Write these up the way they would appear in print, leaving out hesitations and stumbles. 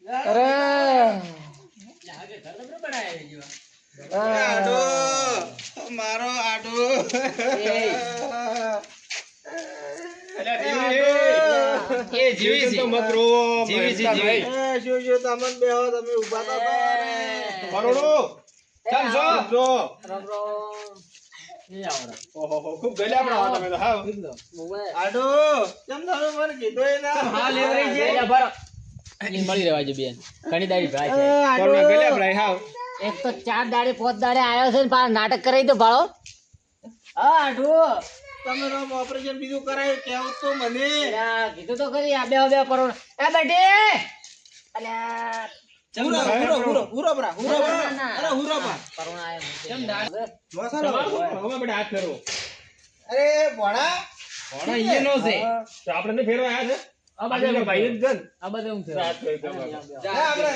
અરે આડો મારો આડો એ જીવી છે તો મત રો જીવી છે જીવી શું તમને બેહો તમે ઊભા તો કરોડો ચાલ જો રામ રામ એ આવરા ઓહો ખૂબ ગલ્યા પણ આવો તમે તો હા આડો કેમ તમે મને કીધું એ ના હા લેવરી છે બરો ઈ મળી રહેવા જો બેન ઘણી દાડી ભાઈ છે કોરોના ગલ્યા પણ હા એક તો 4 દાડે 5 દાડે આવ્યો છે ને પા નાટક કરાવી દો ભાળો હા આડો તમે રોમ ઓપરેશન બીજું કરાયું કેવું તો મને અલ્યા કીધું તો ખરી આ બે પરોણ એ બેટે અલ્યા હુરો બરા અરે હુરો બા પરોણ આયો કેમ દાડ મસાલો હવે બેટા હાથ ફેરવો અરે ભણા ભણા ઈનો છે તો આપણે ને ફેરવા આયા છે આ બાજુ ભાઈ જ જન આ બધે હું છે હાથ ફેરવી દો જા આપણે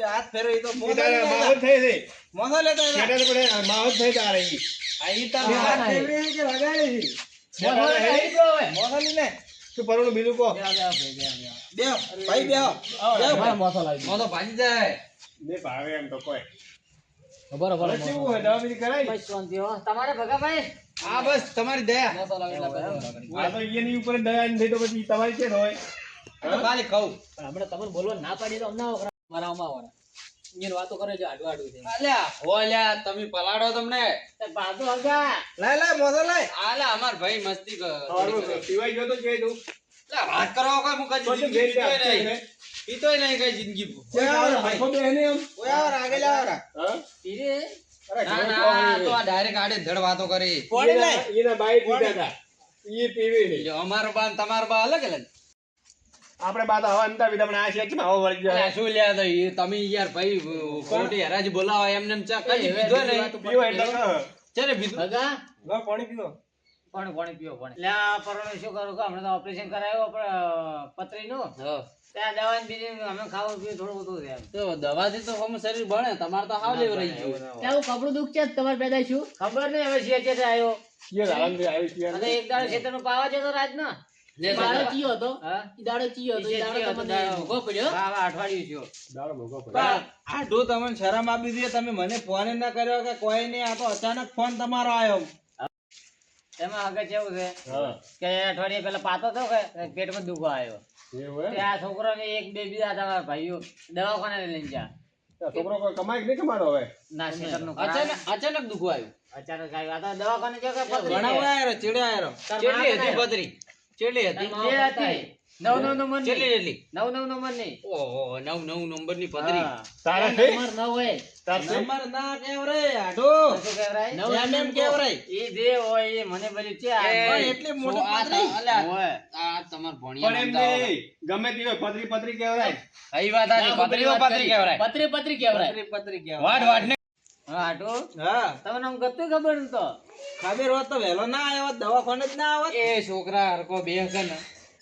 હાથ ફેરવી તો માહોલ થઈ છે મોસા લેતા છેડે પડે માહોલ થઈ તા રહી આઈ તા હાથ ફેરવી કે લગાડી મોસા લે તું પરોણું બીજું કો બે ભાઈ બે મોસો લાવી મોસો ભાજી જાય ને ભાવે એમ તો કોઈ બરોબર કેવું હોય દવા બીજી કરાય બસ શાંતિ હો તમારે ભગાભાઈ હા બસ તમારી દયા મોસો લાવી આ તો એની ઉપર દયા નહીં તો પછી તમારી છે હોય ખાલી ખાઉં હમણાં તમને બોલવા ના પાડી તો અમને મારા વાળા ઇન્જન વાતો કરે છે આડું આડું છે અલ્યા હોલ્યા તમે પલાડો તમને તે પાછો હગા લે મોસો લે આલા અમાર ભાઈ મસ્તી પીવાઈ ગયો તો કે તું લે વાત કરો કોઈ મુકા જિંદગી પીતોય નહીં કઈ જિંદગી આખો બે એને એમ ઓય આવ આગે લાવ હા ધીરે અરે ના ના તો આ ડાયરેક્ટ આડે ધડ વાતો કરી એના બાઈ પીતા હતા ઈ પીવી નહીં જો અમારો બા તમારો બા અલગ અલગ આપણે બાદ હવા અંતા વિધા પણ આ શેક માં હવા વળી જાય અલ્યા શું લ્યા તો ઈ તમે યાર ભાઈ ખોટી હરાજી બોલાવો એમને એમ ચા કઈ પીધો નહીં પીવો એટલે કહો. ચાલે પીધું હગા લો પાણી પીવો પાણી પીવો પાણી લે આ પરોણે શું કરું કે હમણાં તો ઓપરેશન કરાયો પતરીનું ત્યાં દવા બીજી અમે ખાવું પીવું થોડું બધું છે તો દવાથી તો હમ શરીર બને તમારે તો હાવ લેવ રહી ગયું ત્યાં કપડું દુખ છે તમારે પેદા શું ખબર નહીં હવે છે આવ્યો ये लालन भी आयो छी અને એક દાડો ખેતરનો પાવા જતો રાત ના દાડો ચીયો હતો હા ઈ દાડો ચીયો હતો ઈ દાડો તમને ભોગો પડ્યો હા અઠવાડિયું થયો દાડો ભોગો પડે આ ઢો તમને શરમ આપી દીધી તમે મને ફોન ના કર્યો કે કોઈ નહીં આ તો અચાનક ફોન તમારો આવ્યો એમાં આગળ કેવું છે હા કે અઠવાડિયે પેલા પાતો થયો કે પેટમાં દુખો આવ્યો એવું હે ત્યાં છોકરાને એક બે બીજા તમારા ભાઈઓ દવાખાને લઈને જા છોકરો કોઈ કમાય કે નહીં કમાડો હવે ના ખેતરનું અચાનક દુખો આવ્યો અચાનક આવ્યું આ તો દવાખાને જો કે ઘણા આવ્યો ચેડે આવ્યો ચેટલી હતી પતરી ચેટલી હતી બે હતી 9 નંબર ચેટલી ચેટલી 9 નંબર ની ઓહો 9 નંબર ની પતરી તારા છે નંબર 9 હોય તાર છે નંબર ના કેવરે આઢો શું કહેવાય એમ કેવરાય ઈ જે હોય એ મને બોલી છે એટલી મોટી પતરી હોય આ તમાર પણ ભણિયા એમ નહીં ગમે તે હોય પતરી પતરી કહેવાય આઈ વાત આ પતરી પતરી કેવરાય પતરી કહેવાય પતરી કેવરાય વાડ વાડ ને હા આટો હા તમને આમ ગતું ખબર ન તો ખબર હોત તો વહેલો ના આવ્યો દવાખાને જ ના આવત એ છોકરા હરકો બે કન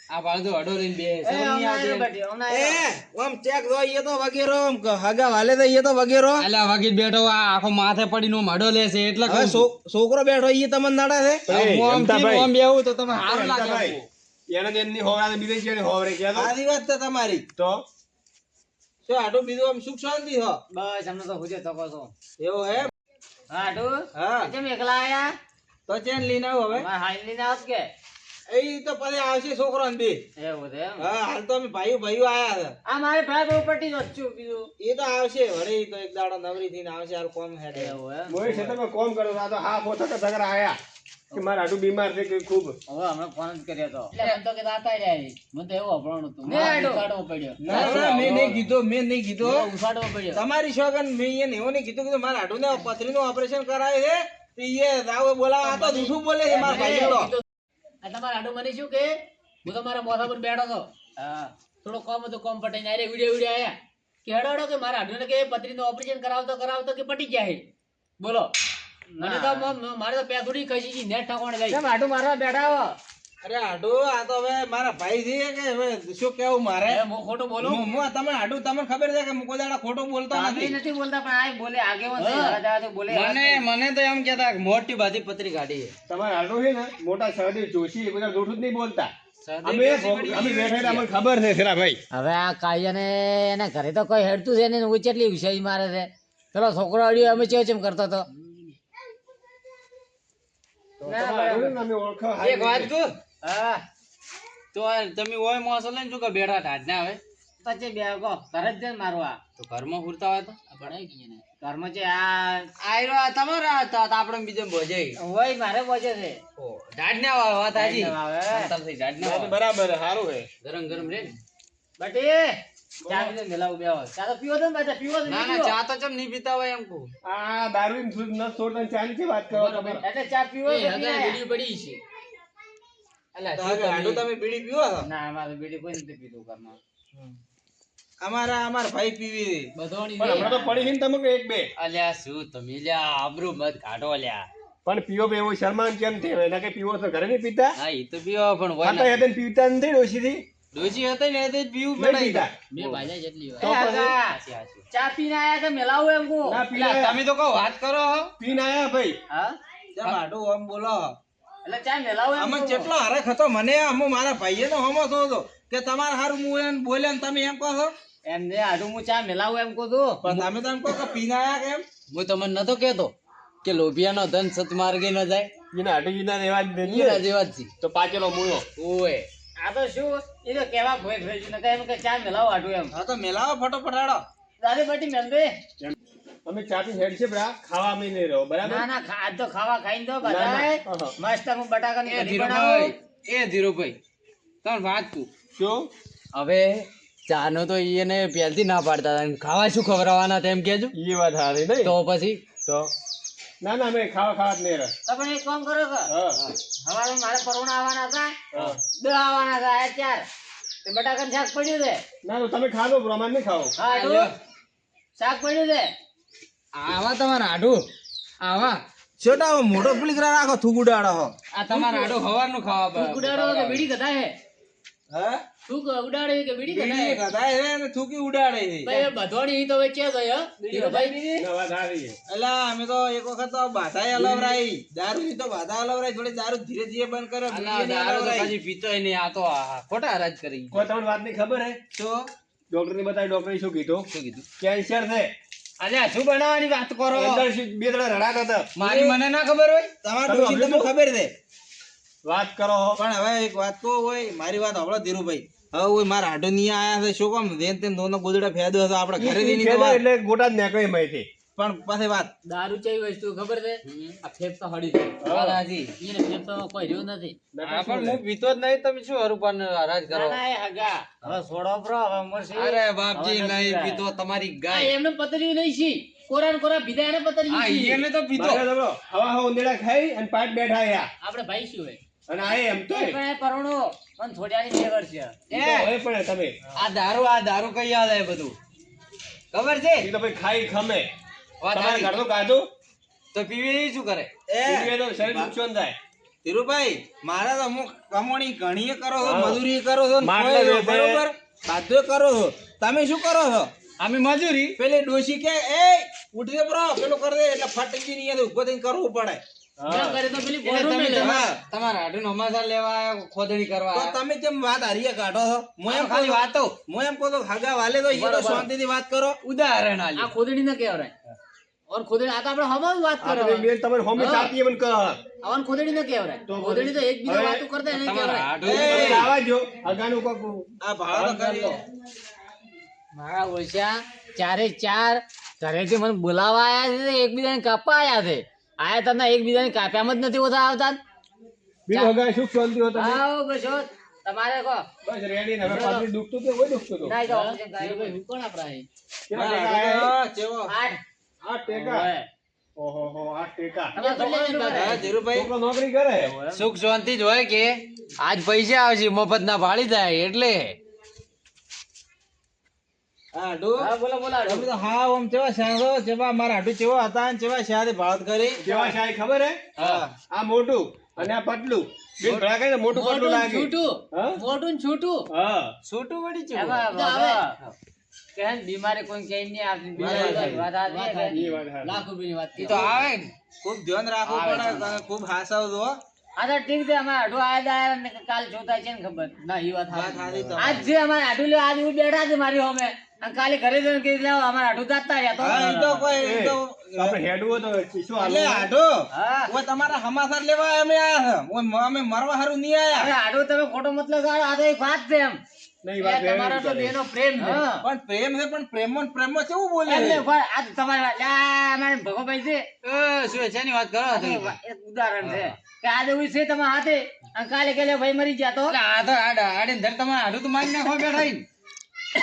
આ બાળદો અડો લઈને બે ઓમ ચેક જો ઈ તો વગેરો ઓમ હગા વાલે તો ઈ તો વગેરો અલા વાગી બેઠો આ આખો માથે પડીનો માડો લેશે એટલે છોકરો બેઠો ઈ તમને નડે છે ઓમ બેહું તો તમે હારું લાગે એને એમની હોવા બીજે છે હોવરે કે તો આની વાત તો તમારી તો શું આટો બીજું આમ સુખ શાંતિ હો બસ અમને તો હુજે તકો છો એવો હે હા આટો હા કેમ એકલા આયા તો ચેન લઈને આવ હવે મારે હાઈ લઈને આવત કે એ તો પછી આવશે છોકરો ને બે એવું છે એમ હા હાલ તો અમે ભાઈઓ આયા છે આ મારે ભાઈ બહુ પટી જ છું બીજું એ તો આવશે વડે ઈ તો એક દાડો નવરી થઈને આવશે હાલ કોમ હેડે એવું એમ મોય ખેતરમાં કોમ કરો આ તો હા પોતા તગરા આયા કે મારા આટુ બીમાર છે કે ખૂબ હવે હમણાં ફોન જ કર્યો તો એટલે મને તો કે દાતા રહ્યા મને તો એવું અભણું હતું ઉસાડવો પડ્યો ના મેં નહીં કીધું ઉસાડવો પડ્યો તમારી શોગન મેં એને એવું નહીં કીધું કે મારા હાડુને પથરીનું ઓપરેશન કરાય છે તો એ રાવ બોલાવા આ તો દૂધું બોલે છે મારા ભાઈ તો આ તમારા આડું મને શું કે હું તો મારા મોઢા પર બેઠો હતો થોડો કોમ હતો કોમ પટાઈને આરે વિડિયો આયા કે હેડો કે મારા આડુને કે પથરીનું ઓપરેશન કરાવતો કે પટી જાય બોલો મને તો મારે તો પેથુડી ખસી ગઈ નેટ ઠાકોણે લઈ કેમ આડું મારવા બેઠા હો અરે હાડુ આ તો હવે મારા ભાઈ છે કે હવે શું કેવું મારે હું ખોટું બોલું હું તમે હાડુ તમને ખબર છે કે હું કોઈ દાડા ખોટું બોલતો નથી બોલતા પણ આ બોલે આગેવાન છે જરા જરા તો બોલે મને તો એમ કહેતા મોટી બાધી પતરી કાઢી તમારે આટુ છે ને મોટા શરદી જોશી બધા દોઠું જ નહીં બોલતા અમે બેઠા એટલે અમને ખબર છે શેરાભાઈ. હવે આ કાયાને એના ઘરે તો કોઈ હેડતું છે ને હું કેટલી વિષય મારે છે. પેલો છોકરો અડ્યો અમે ચેમ કરતો હતો. અમે ઓળખો એક વાત કહું હા તો આ તમે ઓય મોસો લઈને શું કે બેઠા ટાઢ ના આવે પછી બે કહો ઘરે જ છે ને મારવા તો ઘરમાં ફૂરતા હોય તો ભણાઈ ગઈ ને ઘરમાં છે આ આયરો આ તમારા હતા તો આપણે બીજે બોજે હોય મારે પહોંચે છે ઓ ઢાઢ ના આવે વાત હાજી ઢાઢ ના આવે. અંતરથી ઢાઢ ના આ તો આવે. બરાબર સારું છે. ગરમ ગરમ રે ને. બટી ચા પીને મેલાવું બે હોય ચા તો પીવો તો ને પાછા પીવો તો ના નહીં ના પીવો? ચા તો ચમ નહીં પીતા હોય એમ કહું આ દારૂ ની સૂઝ ન છોડતા ચાની છે વાત કરો તમે. એટલે ચા પીવો એ તો હગાઈ પી આયા. બીડી પડી છે અલા તો શું હવે આટલું તમે તમે બીડી પીવો છો? ના અમારે બીડી કોઈ નથી પીતું ઘરમાં. અમારા ભાઈ પીવી બધોની પણ હમણાં તો પડી છે ને તમે કે એક બે. અલ્યા શું તમે લ્યા આબરૂ મત કાઢો લ્યા પણ પીવો બે એવો શરમાન કેમ થયો? એના કઈ પીવો તો ઘરે નહીં પીતા? હા એ તો પીવો પણ હોય ખાતા ને હતા ને પીતા નથી ડોશીથી? ડોશી હતી ને તે જ પીવું નહીં પડે પીતા. બે ભાજા જેટલી તો હોય. પછી? હાચી, હાચી. ચા પીને આયા કે મેલાવું એમ કહું? ના પી અલ્યા, આયા. તમે તો કહો વાત કરો હો. પીને આયા ભાઈ. હા જેમ આટલું આમ બોલો એટલે ચા મેલાવું એમ અમે કહું? કેટલો હરખ હતો મને અમો મારા ભાઈએ નો હમો થયો હતો કે તમારે હારું હું એમ બોલ્યા ને તમે એમ કહો છો એમ ને આડું હું ચા મેલાવું એમ કહું છું. પણ તમે તો એમ કહો કે પીને આયા કેમ હું તમને નતો કેતો કે લોભિયાનો ધન સતમાર્ગે ન જાય એના હાટુજીના એવા જ નહીં એના ને. જેવા જ છે. તો પાછળનો મૂળો. ઓય આ તો શું એ તો કેવા ભોય ભોય છે. નકર એમ કે ચા મેલાવું આડું એમ હા તો મેલાવો ફટોફટ હાડો દાદી બટી મેલ દે. અમે ચા પી હેડ છે બરા, ખાવા અમે નહીં રહો બરાબર. ના ના આજ તો ખાવા ખાઈને દો ના, ના. બધાય. અહં. મસ્ત હું બટાકાની એ કઢી ધીરુભાઈ બનાવું. એ ધીરુભાઈ તમે વાત કહું શું? હવે ચાનો તો એને પહેલથી ના પાડતા હતા અને ખાવા શું ખવડાવવાના તેમ કેજો એ વાત સારી નહીં તો પછી તો ના ના અમે ખાવા જ નહીં રહે. તમે એક કામ કરો કે હા હવારે મારે પરોણા આવવાના હતા હા. 2 આવવાના હતા આયા 4 તે બટાકાનું શાક પડ્યું છે. ના તો તમે ખાધો પ્રમાણ નહીં ખાવો. હા આલ્યો. આડું શાક પડ્યું છે. આવા તમારા આડું આવા છોટા હવે મોટો પુલીકરા રાખો થૂકુડાડો હો આ તમારા આડું હવારનું ખાવા તું ઉડાડો કે બીડી ગધા હે? હે તું ઉડાડે કે બીડી ગધા બીડી હે? ગધાય છે ને થૂકી ઉડાડે છે ભાઈ એ બધોની ઈ તો વચ્ચે ગયો બીડી ભાઈ ના વાત સારી છે. અલા અમે તો એક વખત તો બાધાય અલવરાઈ દારૂ ની તો બાધા અલવરાઈ થોડી દારૂ ધીરે ધીરે બંધ કરે અલા, દારૂ તો કદી પીતોય નહીં આ તો ખોટા હરાજ કરી કોઈ તમને વાત ની ખબર હે? શું ડોક્ટર ની બતાવી ડોક્ટરે શું કીધું? શું કીધું કેન્સર છે. અલ્યા શું બનાવવાની વાત કરો અંદર બે ત્રણ રડાતા હતા. મારી મને ના ખબર હોય તમારા તમે ડોશી તમને સાંભળ્યું? ખબર છે વાત કરો. પણ હવે એક વાત કહું હોય મારી વાત સાંભળો ધીરુભાઈ હવે ઓય મારા આટો ની આયા છે શું કામ જેન તેન દોનો ગોદડા ફેદો હતો આપણે ઘરે ઈ ની ફેદા એટલે ગોટા જ નીકળે એમાંથી. પણ પાછી વાત દારૂ ચઈ વસ્તુ ખબર છે આ ફેફસા હળી વાત હાચી. એને ફેફસામાં કોઈ રહ્યું નથી. હા, પણ હું પીતો જ નહીં તમે શું હરુપાન હરાજ કરો ના ના એ હગા હવે છોડો પ્રો હવે ઉંમર છે. અરે બાપજી હવે નથી નહીં થાય. પીતો તમારી આ ગાય એમને પતરી નહીં છી કોરા ને કોરા ભીધા એને પતરી હા છી. એને તો પીતો મારે તો હવા હવા ઉંદેડા ખાઈ અને પાટ બેઠા રહ્યા. આપણે ભાઈ શું હોય અને આ એમ તો એ પણ એ પરોણો પણ થોડિયાની ફેવર છે. હોય પણ તમે આ દારૂ કઈ યાદ આવે બધું ખબર છે ઈ તો ભાઈ ખાઈ ખમે. વાત તમારે હાચી. ઘરનું ખાધું? તો પીવી શું કરે પીવે તો શરીર નુકસાન થાય. ધીરુભાઈ મારે તો અમુક કમાણી ઘણીએ કરો છો હા. મજૂરી કરો છો ને માટલા કોઈ વેચે. બરોબર બાધ્ય કરો છો તમે શું કરો છો અમે મજૂરી પેલી ડોશી કે એ ઉઠી બ્રો પેલું કરી દે એટલે ફટકી નહીં ઉભો થઈને કરવું પડે ન કરે તો પેલી એટલે ગોરું તમે મેલે. તમારા હાડું સમાચાર લેવા આવ્યા, ખોદણી કરવા તો આવ્યા. તમે જેમ વાત હારીએ કાઢો છો હું એમ ખાલી કહું વાતો હું એમ કહું તો હગા વાલે તો ઈ તો બરોબર. શાંતિથી વાત કરો ઉદાહરણ આ આલ્યું. ખોદડી ન કહેવાય ઓર ખોદડી આ તો આપણે હમણાં જ વાત આ કરો તો બેન તમારે હોમી હા. સાચી એમ કહે. આવન ખોદડી ન કહેવાય તો ખોદડી તો એકબીજા હવે વાતો કરતા એને તમારા કહેવાય. હાડું તમે લાવા જો અગાનું કોક આ ભાડો તો કરી મારા ઓછા 4 ઘરેથી મને બોલાવા આયા છે એકબીજાને કાપવા આયા છે આયા તમને એકબીજાને કાપ્યામાં જ નથી હોતા આવતા બીજું અગા સુખ શાંતિ હોતા નહીં. આવો બસ હો. તમારે કહો બસ રેડી ને હવે પાછું દુખતું તો કોઈ દુખતું તો. ના જાઓ હું કોણ આપણા કેટલા ટેકા આયા? ચેવો 8 8 ટેકા. ઓહો 8 ટેકા. તમે બદલે ને હા બાબા. ધીરુભાઈ છોકરો નોકરી કરે. સુખ શાંતિ જ હોય કે આજ પૈસા આવશે મફત ના ભાળી જાય એટલે હા ડો હા બોલો બોલો તમે તો હા ઓમ ચેવા શાળો ચેવા મારા હાડુ ચેવા હતા ને ચેવા શાળે ભાળત કરી કેવા શાહી ખબર હે? હા આ મોટું અને આ પતલું. બે ભેળા કરીને મોટું પતલું મોટું ને લાગે. છૂટું હા? મોટું ને છૂટું હા. છૂટું વળી છે એમાં બાબા, કેમ બીમારી કોઈ કઈ નહીં આવતી બીમારી વાત આ છે ઈ વાત હારી. લાખ રૂપિયાની વાત એ તો આવે ને. ખૂબ ધ્યાન રાખવું પડે તમે ખૂબ હાસવજો હો. આ તો ઠીક છે અમારા આઢો આયા ને કાલ જોતા છે ને ખબર ના ઈ વાત વાત સાચી. સાચી આજ છે અમારા આઢો લ્યો આજ હું બેઠા છે મારી હોમે અને કાલે ઘરે જઈને કીધું લેવો અમારા આઢો જાતા રહ્યા તો હા, ઈ તો કોઈ ઈ તો આપણે હેડવું હોય તો શું એટલે હાલવું? આઢો હા ઓય તમારા સમાચાર લેવા અમે આયા છે ઓય અમે મરવા હારું નહીં આયા હવે આઢો તમે ખોટો મતલબ કાઢો આ તો એક વાત છે એમ નહીં, વાત એટલે તમારો તો વેરી બેનો પ્રેમ છે. હા પણ પ્રેમ છે પણ પ્રેમમાં કેવું બોલે એટલે ભાઈ આ તો તમારા લા અમારે ભગોભાઈ છે શું છે ની વાત કરો આ તો એક ઉદાહરણ છે કે આજે એવું છે તમારા હાથે અને કાલે કે ભાઈ મરી ગયા તો એટલે આ તો આડે ધર તમારે આડું તો મારી નાખો બેઠા ઈ.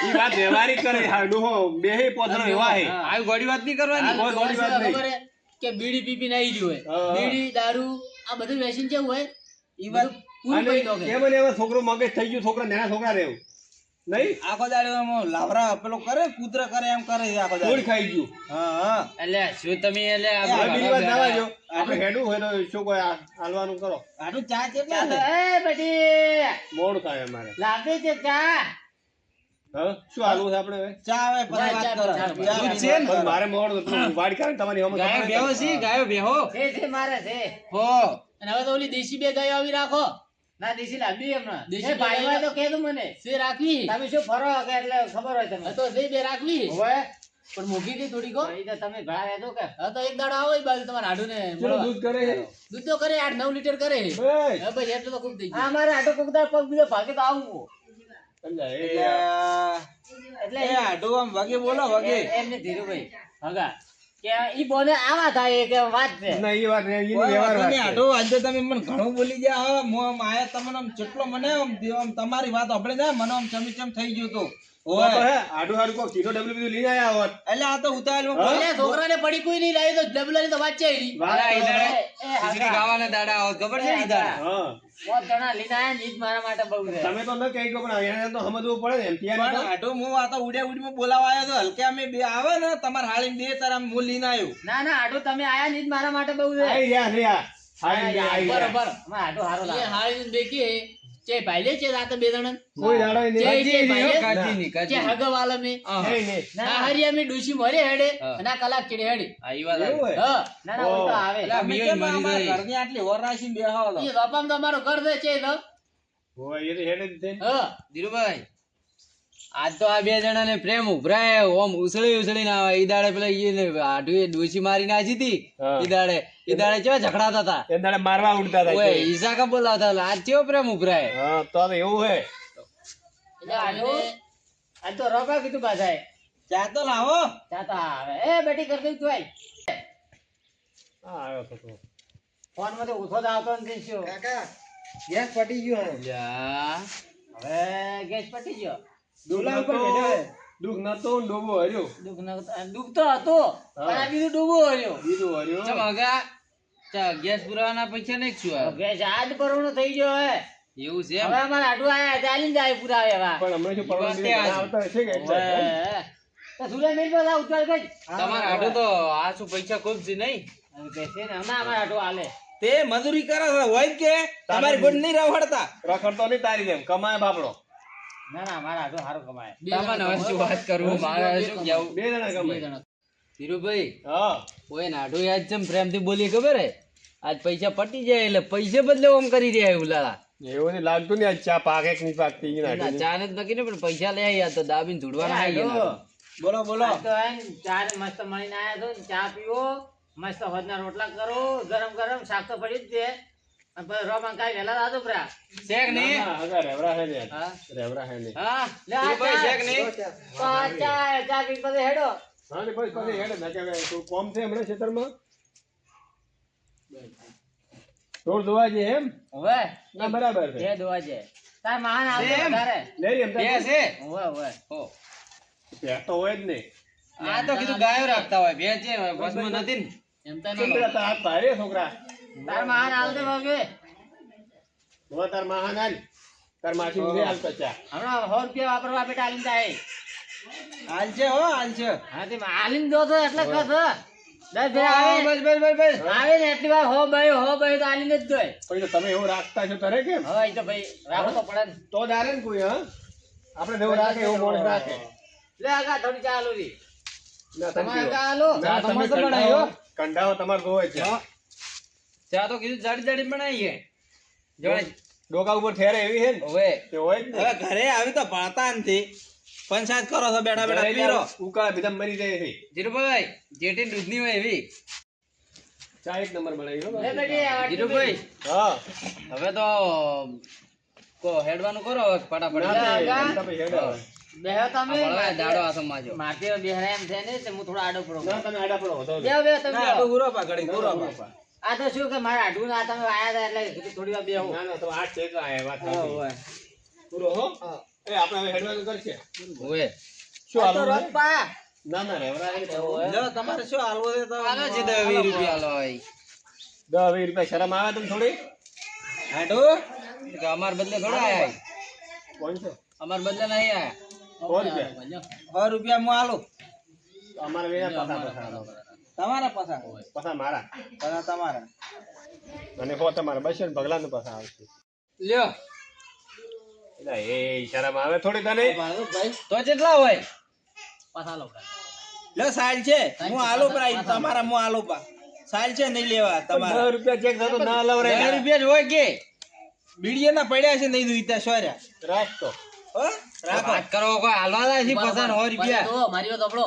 ઈ વાત વ્યવહારિક કરે હાડું હો બેહી પોતનો એવા હે આવી ગોળી વાત નહીં કરવાની આ કોઈ ગોળી વાત ખબર નહીં. હે કે બીડી પીપી નાઈ રહ્યું હોય હા. બીડી દારૂ આ બધું વેસન કેવું હોય ઈ વાત પૂરું અને કરી દોગે. એમ ને એમાં છોકરો મગજ થઈ ગયું છોકરા નાના છોકરા રહેવું નહીં આખો દાડો એમ લાવરા પેલો કરે કૂતર કરે એમ કરે છે આખો ફૂડ દાડો ખાઈ ગયું હા હા એટલે શું તમે એટલે આ હવે બીજી વાત બધા જવા દો. આપણે હેડવું હોય તો શું કોઈ હાલવાનું કરો આટલું ચા કેટલા તો છે એ બધી મોડું થાય અમારે લાવતી છે ચા હા શું હાલવું છે આપણે હવે? ચા આવે પછી વાત ચા, કરો ચા, ચા ચા. પીને છે ને? પણ મારે મોડું હતું. વાડી કાઢે ને તમારી હમે ગાયો બેહો સી ગાયો બેહો છે મારે છે હો અને હવે તો ઓલી દેશી બે ગાયો આવી રાખો ના દેશી લાવી હમણાં દેશી એ ભાઈ હોય તો કહેતું મને સે રાખવી તમે શું ફરો કે એટલે ખબર હોય તમને હા તો સે બે રાખવી હોય પણ મોઘી થી થોડી કો એ તો તમે ભાઈ રહેતો કે હા તો એક દાડો આવો ઈ બાજુ તમારા હાડું ને ચલો દૂધ કરે છે દૂધ તો કરે 8-9 લીટર કરે બસ. હા ભાઈ એટલું તો ખૂબ થઈ આ ગયું અમારે આટો કોકદાર પગ બીજો ભાગે તો આવું એટલે એ એટલે એ આટલું આમ વગે બોલો વગે એમને ધીરુભાઈ હગા કે ઈ બોને આવા થાય કે વાત છે ના, ઈ વાત નહીં, ઈ કોઈ વ્યવહાર વાંધો વાત નહીં, છે. આટલું આજે તમે મને ઘણું બોલી ગયા હવે હું આમ આયા તમને આમ જેટલો મને આમ તમારી વાત સાંભળી ને મને આમ ચમ થઈ ગયું તું તો ઓય હે, આડું હાડું કોક કીધો ડબલું બધું લઈને આયા હોત. એટલે આ તો ઉતાવળમાં એટલે છોકરાને પડી કોઈ નહીં લાવી તો ડબલાની તો વાત છે ઈ. વાત અલા, ઈ કરો. દાડે એ હગા. ખીચડી ખાવાના દાડા આવત ખબર છે ઈ દાડે હા. 5 જણા લઈને આયા ને ઈ જ મારા માટે બહુ છે તમે તો ન કહી ગયો પણ અહીંયા તો સમજવું પડે ને એમ ત્યાં પણ આટલું હું આ તો ઉડ્યા ઉડીમાં બોલાવા આવ્યો તો હલકે અમે બે આવે ને તમારે હાળી બે તારા હું લઈને આવ્યો ના ના આટો તમે આયા ને ઈ જ મારા માટે બહુ છે આઈ રહ્યા છે આ. આઈ ગયા, આઈ ગયા. બરોબર અમારે આટો હારો એ લાગે હાળીને બેકી ચે ભાઈલે ચે રાતે બે જણા કોઈ દાડો ય નહીં. ચે ભાઈલે કાચી ની ચે કાચી હગવાલા મે નહીં, નહીં. ના હરિયા મે ડોશી મરે હેડે હા. અને આ કલાક ચીડે હેડે આ ઈ વાત એવું હે? હા ના ના ઉલટો આવે એટલે તમે મિયો કેમ મરી અમારા જાય. ઘરની આટલી ઓર રાખીને બેહો છો? એ બાપામ તો અમારો ઘર છે ચે તો હોય, એ તો હેડે જ છે. હા ધીરુભાઈ આજ તો આ બે જણાને પ્રેમ ઉભરાય ઓમ ઉછળી ના આવે ઈ દાડે પેલા ઈ આઢુએ ડોશી મારી નાખી હતી હા. ઈ દાડે કેવા ઝઘડાતા હતા એ દાડે મારવા ઉડતા હતા. ઓય ઈસા કા બોલાવતા હતા. આજ કેવો પ્રેમ ઉભરાય હા, તો હવે એવું હે. એટલે આટો આને આ તો રોકા કીધું પાછા ચા તો લાવો ચાતા આવે એ બેટી કરી દઉં તું આય હા, આવ્યો તો તો. ફોન માં તો ઉઠો જ આવતો નથી શું કાકા ગેસ પટી ગયો લ્યા. હવે ગેસ પટી ગયો ડૂલા ઉપર બેઠો હે. દુઃખ નતો ને ડૂબો હર્યો. દુઃખ તો હતો પણ આ બીજું ડૂબો રહ્યો બીજું હર્યો. ચમ હગા ગેસ પુરાવાના પૈસા નહીં શું આવે? ગેસ આજ પરવણો થઈ ગયો હે એવું છે એમ? હવે અમારે આટલું આયા ચાલીને જાય પૂરા આવ્યા પણ હમણાં શું પરવા વાત દિવસ છે. આવતા હશે કે એટલે. તો સુલે મિલ પર ઉતાર ગઈ તમારે આટલું તો આ શું પૈસા ખૂબ છે નહીં બેસે ને હમણાં અમારે આટલું હાલે તે મજૂરી કરે છે હોય જ કે તમારી ગોડ નહીં રખડતા રખડતો નહીં તારી જેમ કમાય બાપડો. ના ના અમારે આટલું સારું કમાય બે તમને જણા હવે શું વાત કરું મારે શું કેવું બે જણા બે કમાય. જણા ધીરુભાઈ હા. ઓય નાઢું યાદ ચમ પ્રેમથી બોલી ખબર હે આજ પૈસા પટી જાય એટલે પૈસે બદલે ઓમ કરી રહ્યા ઉલાળા એવું નહીં લાગતું ને આજ ચા પાકે કે નહીં પાકતી ઈ ના નાખી. ચા નથી નક્કી ને પણ પૈસા લે યાર તો દાબીને ધૂળવાના આવી ગયા બોલો બોલો આ તો હે ને ચાર મસ્ત મળીને આયા છો ને ચા પીવો મસ્ત હોજના રોટલા કરો ગરમ ગરમ શાક તો પડી જ છે અને પછી રોમાં કાંઈ વહેલા દાદો પ્રા શેક ના, નહીં ના, હગા રેવરા હે ને. હા રેવરા હે ને. હા લે આ ધીરુભાઈ ચા. શેક નહીં તો આ ચા પી પછી હેડો હા ને બસ પછી હેડે ના કે હવે કોઈ કોમ છે હમણાં ખેતરમાં? ઢોર ધોવા છે એમ? હવે ના, બરાબર છે. બે દોવા છે તાર મહાન આવતો સેમ. વધારે નહીં, એમ તો બે છે હવે હવે હો. પેટ તો હોય જ ને. આ તો કીધું ગાયો રાખતા હોય બે છે બસમાં નથી ને એમ તો કેમ પેલા તારા હાથ ભારે છોકરા? તાર મહાન આવતો ભાગે હવે તાર માહા ના જ. તાર માસી ઉભી હાલતો ચા. હમણાં 100 રૂપિયા વાપરવા બેટા આલીને જાય હાલ છે હો હાલ છે હા તે આલીને દો તો એટલે કસ 10 ફેર હા, આવે બસ બસ બસ બસ આવે ને એટલી વાર હો ભાઈ તો આલીને જ દોય પછી તો તમે એવું રાખતા છો તારે કેમ? હવે ઈ તો ભાઈ રાખો તો પડે ને તો દારે ને કોઈ હા આપણે જેવું રાખે એવું માણસ રાખે. લે આગા થોડી ચા આલો રી ના, તમે તમારે પીવો. આગા આલો ના, તમે તમારે તો બનાવ્યો. કંડાવો તમારે ધોવાય છે. ચા તો કીધું જાડી જાડી બનાવી છે ડોકા ઉપર ઠેરે એવી છે ને ઓવે તે હોય જ ને. હવે ઘરે આવી તો ભણતા નથી પંચાયત કરો છો બેઠા બેઠા પીરો ઉકાળા પીધા મરી જાય છે. જીરુભાઈ જેટી દૂધની હોય એવી ચા એક નંબર બનાવી હો લે બાપુ. બેટી આ વાટકી જીરુભાઈ હા હવે તો હેડવાનું કરો હવે ફટાફટ ના, ના, આગા. એમતા ભાઈ હેડો હવે. બેહો તમે દાડો આસો માજો માથે બેહરા એમ છે ને તે હું થોડો આડો પડો ના તમે આડા પડો વધો બેહો બેહો તમે ના બેહો. તો ગુરો પા ઘડી ગુરો પા આ તો શું કે મારા આઢું ના તમે આયા હતા એટલે કીધું થોડી વાર બેહો ના ના તો આઠ છે તો આયા વાત હા, સાચી. હોય. પૂરો હો એ આપણે હવે હેડવાનું કરશે ઓવે શું આ તો હાલવું છે? રોપા. ના ના રેવરા આવે તો લો તમારે શું હાલવો છે તો આલો છે 20 રૂપિયા આલો ભાઈ 10-20 રૂપિયા શરમ આવે તમને થોડી હાડો કે અમાર બદલે થોડા આયા કોણ છે અમાર બદલે નહીં આયા 100 રૂપિયા 100 રૂપિયા હું આલું અમારે વેના પસા તમારા પસા પસા મારા પસા તમારા અને હો તમારા બસો ને ભગલાનું પસા આવશે લ્યો એટલે એ શરમ આવે થોડી તને તો કેટલા હોય પાછા લો લો સાલ છે હું આલુ પ્રાઇસ તમારા હું આલુ પા સાલ છે નહીં લેવા તમારા 10 રૂપિયા ચેક થતો ના લવરાય 10 રૂપિયા જ હોય કે બીડીએ ના પડ્યા છે નહીં દુઈતા સોર્યા રાખતો હો રાખો વાત કરો કોઈ હાલવા જાય છે પસાર 100 રૂપિયા તો મારી વાત સાંભળો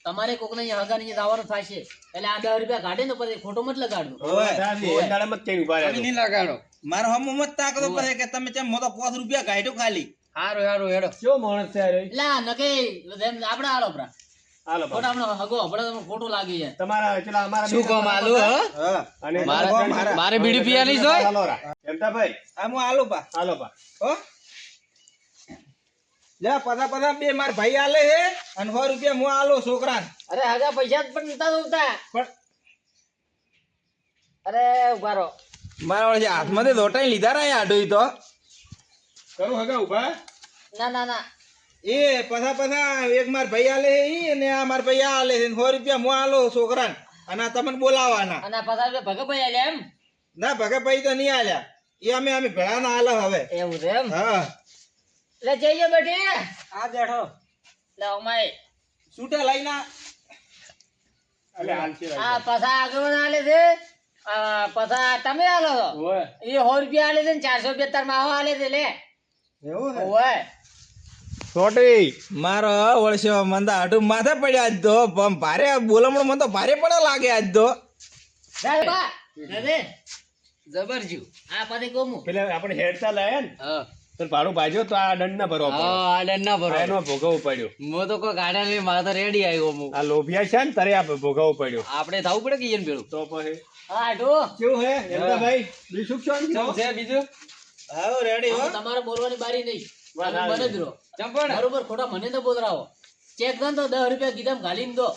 તમારે કોકને અહીંયા હગાને અહીંયા જવાનું થશે એટલે આ 10 રૂપિયા કાઢે ને પછી ખોટો મત લગાડજો ઓય એ દાડામાં જ કઈ ઉભા અમે રહ્યા નહીં લગાડો મારો હમ મત તાકતો પડે કે તમે ચેમ મોટો 5 રૂપિયા ગાઈડો ખાલી હારું હારું હેડો શું માણસ છે રે એટલે આ નકે જેમ આપણે આલો પ્રા હાલો ખોટા આપણે હગો આપણે તમને ખોટું લાગી જાય તમારા પેલા અમારા શું કામ આલુ હ હા અને મારે બીડી પીવાની છે હાલો રા એમતા ભાઈ આ હું આલુ પા હાલો બા હો લે પધા પધા બે માર ભાઈ આલે હે અને 100 રૂપિયા હું આલો છોકરાને અરે હગા પૈસા જ પણ નતા દોતા પણ અરે ઉભા રહો મારા વળે હાથમાંથી દોટાઈ લીધા રા આડોઈ તો કરું હગા ઉભા ના ના ના એ પધા પધા એક માર ભાઈ આલે હે ઈ અને આ માર ભાઈ આ આલે છે 100 રૂપિયા હું આલો છોકરાને અને આ તમને બોલાવાના અને પાછા ભગભાઈ આલ્યા એમ ના ભગા ભાઈ તો નહીં આલ્યા એ અમે ભેળા ના આલે હવે એવું છે એમ હા લે જઈએ બેટી આ બેઠો લે અમાય છૂટા લઈને એટલે હાલ છે આ પાછા આગળ આલે છે આ પાછા તમે આલો છો ઓય એ 100 રૂપિયા આલે છે ને 400 રૂપિયા તાર માહો આલે છે લે એવું છે ઓય છોટી મારો વળશો મન તો આટું માથે પડ્યા આજ તો પણ ભારે બોલમણો મન તો ભારે પણ લાગે આજ તો ચાલ બા દાદે જબરજુ આ પાછી કોમું પેલા આપણે હેડતા લાયા ને હા તો ભાડું બાજ્યો તો આ દંડ ના ભરવો પડે આ ડન ના ભરો એનો ભોગવવું પડ્યું મો તો કોઈ ગાડા લઈ મારે તો રેડી આવ્યો હું આ લોભિયા છે ને તારે આ ભોગવવું પડ્યું આપણે થવું પડે કે ઈયન પેલું તો પછી હા આઢો કેવું હે એમતા ભાઈ બીજું શું શું છે બીજું હા રેડી હો તમારે બોલવાની બારી નહીં વાત તમે આવી. મને જ રહો ચંપણ બરોબર ખોટા મને તો બોલરાવો ચેક દો ને તો 10 રૂપિયા કીધમ ઘાલીને દો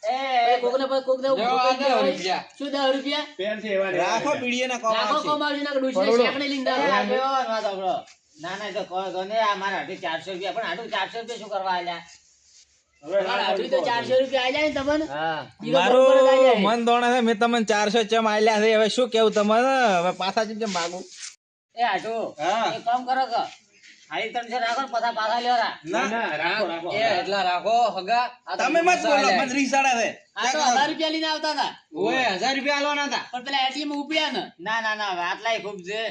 એ કોકને પછી કોક દેવું જો આ 10 રૂપિયા. શું 10 રૂપિયા પેર છે એવા ને એવા રાખો રહ્યા. બીડીએ ના કોમ રાખો આવશે કમાવજી ના ડુસને બરોબર. શેકને લીંદા અરે આગેવાન વાત સાંભળો. ના ના એ તો કહો તો ને આ મારા હાટુ 400 રૂપિયા પણ હાટુ 400 રૂપિયા શું કરવા આલ્યા હવે તમારા હાટું તો 400 રૂપિયા આઈ જાય ને તમને હા બીજો બરોબર જ આઈ જાય. મારું મન દોણે છે મેં તમને 400 ચમ આલ્યા છે હવે શું કેવું તમને હવે પાછા ચમ માગું એ હાટુ હા. એક કામ કરો કે ખાલી 300 રાખો ને પાછા પાછા લેવરા ના ના રાખો રાખો એ એટલા રાખો હગા આ તો તમે મત બોલો મસાલે. મને રીસાડા છે આ તો 1000 રૂપિયા લઈને આવતા હતા ઓય 1000 રૂપિયા આલવાના હતા પણ પેલા એટીએમ માં ઉપડ્યા ને ના ના ના હવે આટલાય ખૂબ છે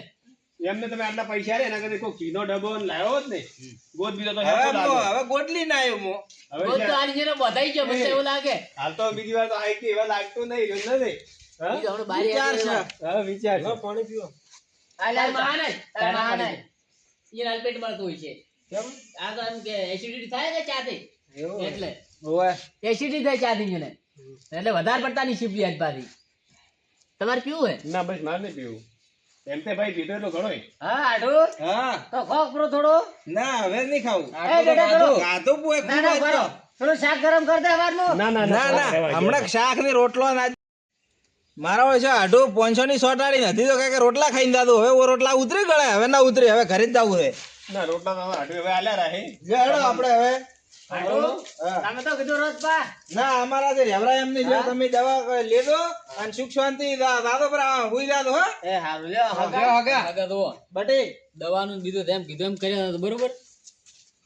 એમને તમે આટલા પૈસા રે એના કરતા કોઈ ઘીનો ડબ્બો ને લાવ્યો હોત ને ગોદ બીજો તો હવે હેરતો લાગે. હવે ગોટલી ના આવ્યો મો હવે રોજ તો છે. આની જેને બધાઈ ગયો મને એવું લાગે હાલ તો બીજી વાર તો આઈ ગઈ, એવા લાગતું નહીં નથી હા? બીજો હમણાં બારી વિચાર આવી છે. ગયો. હવે વિચાર છે. પાણી પીવો આ લે તાર મહાન જ, તાર તાર મહાન મહાન જ. ઈ લાલ પેટ મળતું હોય છે આ તો એમ કે એસિડિટી થાય કે ચાથી એટલે ઓય એસિડિટી થાય ચાથી એને એટલે વધારે પડતાની શીપી આજ પાછી તમારે પીવું હે ના બસ મારે નહીં પીવું એમ તે ભાઈ પીધો એટલો ઘણો હા હાટુ હા તો ખોક પ્રો થોડો ના હવે નહીં ખાવું એ બેટા થોડો ગાધો પોય ના ના બરો થોડું શાક ગરમ કર દે હવારનું ના ના ના ના હમણાં શાક ની રોટલો ના મારા હોય છે આઢું 500 ની સોટાડી નથી તો કઈ રોટલા ખાઈને દાદો હવે ઓ રોટલા ઉતરી ગળે હવે ના ઉતરી હવે ઘરે જ જવું છે ના રોટલા તો હાટુ હવે આલ્યા રહે હેડો આપણે હવે હાટુ હા. તમે તો કીધું રોજ પા ના અમારા જે રેવરા એમ ની જો તમે દવા લેજો અને સુખ શાંતિ દાદો પર હુઈ જાદો હો એ હારું લ્યો હગા હગા હગા આગળ તો બટી દવાનું ને બીજું તેમ કીધું એમ કર્યા હતા બરોબર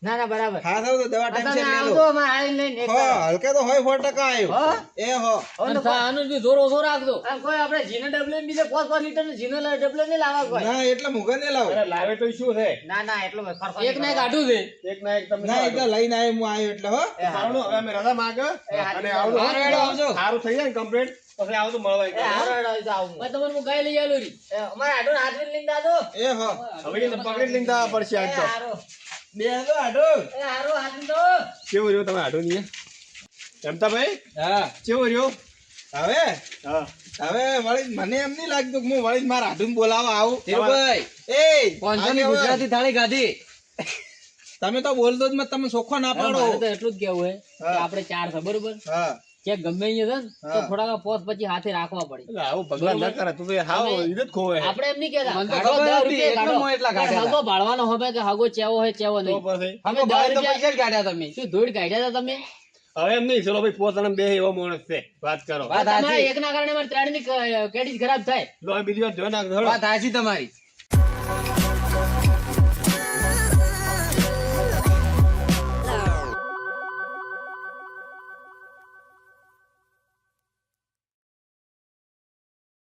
ના ના બરાબર હા થાવ તો દવા ટાઈમ તમે છે આવજો અમારે આવીને લઈને એક હો હલકે તો હોય 100% આવ્યો હો? એ હો અને આનું બી જોર ઓછો રાખજો આમ કોઈ આપણે જીનો ડબલો બીજે 5 લીટર નો જીનો ડબલો નહીં લાવવા કોઈ ના એટલે મુગા ને લાવ અરે લાવે તો શું છે ના ના એટલો ખર્ચો એક ને એક આઢું છે એક ના એક તમે ના એટલે લઈને આવ્યો હું આવ્યો એટલે હો સારું હવે અમે રજા માંગ અને આવજો હારું હેડો આવજો. સારું થઈ જાય ને કમ્પ્લીટ પછી આવજો મળવા એક વાર, હો? હારો હેડો આવું મેં તમને હું ગાય લઈ આલું રી અમારે આડું હાથવીને લઈને દાદો એ હો હવે એને પકડી લઈને જવા પડશે આજ તો હારો બે હાલો આડો હારો હાથવીને દો કેવું રહ્યો તમે આટો નહીં રમતાભાઈ હા કેવું રહ્યો હવે હા હવે વળી મને એમ નહીં લાગતું કે હું વળી મારા હાડું બોલાવવા આવું ધીરુભાઈ એ 500 ની ગુજરાતી થાળી ખાધી તમે તો બોલતો જ મત તમે ચોખ્ખો ના પાડો મારે તો એટલું જ કેવું હે કે હા. આપણે 4 છે બરોબર હા કે ગમે અહીંયા છે ને તો હા. થોડાક પોસ પછી હાથે રાખવા પડે એટલે આવું ભગવાન ના કરે તું તો હાવ ઈદ જ ખોવે આપણે એમ નહીં કહેતા મને તો કાઢો ખબર 10 હતી, રૂપિયા એટલે કાઢો. હું એટલા પણ કાઢ્યા હગો ભાળવાનો হবে કે હગો ચેવો હોય ચેવો તો નહીં પછી અમે અમે 10 તો રૂપિયા પૈસા જ કાઢ્યા તમે શું ધોળ કાઢ્યા હતા તમે હવે એમ નહીં ચલો ભાઈ પોતાના બે એવો માણસ છે વાત કરો વાત તમારા સાચી. એકના કારણે મારે 3 ની ક્રેડિટ ખરાબ થાય લો હવે બીજી વાર જોઈ નાખજો વાત સાચી તમારી